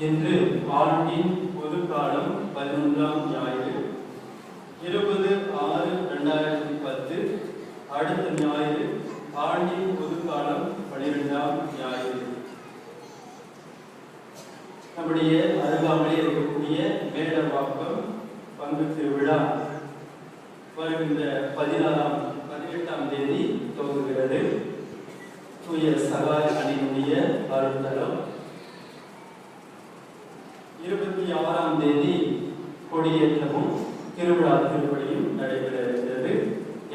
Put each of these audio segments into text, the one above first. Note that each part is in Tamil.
இன்று ஆண்டின் பொதுக்காலம் 11ஆம் ஞாயிறு 20/6/2010. அடுத்த ஞாயிறு ஆண்டின் பொதுக்காலம் 12ஆம் ஞாயிறு. நம்முடைய அருகாமையில் இருக்கக்கூடிய மேடவாக்கம் பங்கு திருவிழா வருகின்ற 18ஆம் தேதி துவங்குகிறது. தூய சகாய அணியினுடைய அருள்தலம். 26ஆம் தேதி கொடியேற்றமும் திருவிழா திருப்பலியும் நடைபெற இருக்கிறது.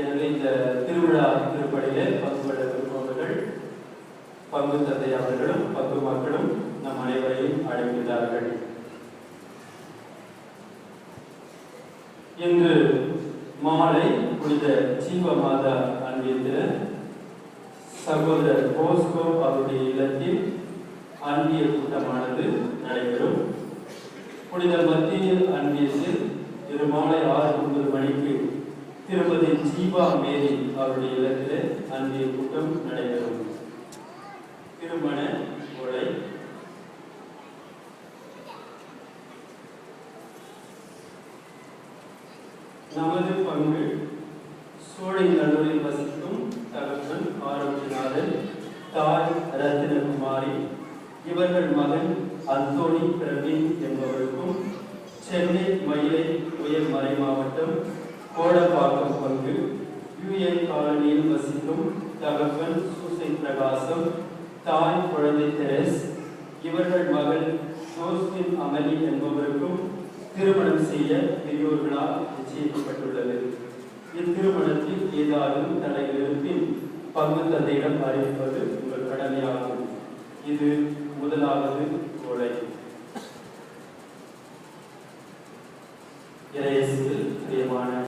எனவே இந்த திருவிழா திருப்பலியில் பங்கு பெற விரும்புபவர்கள் பங்கு தந்தையாளர்களும் பங்கு மக்களும் நம் அனைவரையும் அழைக்கிறார்கள். இன்று மாலை புனித ஜீவ மாதா அன்பியத்தில் சகோதரர் போஸ்கோ அவருடைய இல்லத்தில் அன்பிய கூட்டமானது நடைபெறும். புனித மத்திய அன்பியத்தில் இரு மாலை 6:30 மணிக்கு திருமதி ஜீவா மேரி அவருடைய இல்லத்தில் அன்பிய கூட்டம் நடைபெறும். திருமண உரை. நமது பங்கு சோழிங்கல்லூரில் வசிக்கும் தகப்பன் ஆரோக்கியநாதன், தாய் ரத்தினகுமாரி, இவர்கள் மகன் அந்தோணி பிரவீன் என்பவருக்கும் சென்னை மயிலை உயர் மறை மாவட்டம் கோடப்பாக்கம் பங்கு யூஏ காலனியில் வசிக்கும் தகப்பன் சூசை பிரகாசம், தாய் குழந்தை தெரேஸ், இவர்கள் மகள் ஜோஸ்பின் அமலி என்பவருக்கும் திருமணம் செய்ய பெரியோர்களால் நிச்சயிக்கப்பட்டுள்ளது. இத்திருமணத்தில் ஏதாவது தடைகள் இருப்பின் பங்கு தந்தையிடம் அறிவிப்பது உங்கள் கடமையாகும். இது முதலாவது ஓலை. இறையேசுவில் பிரியமான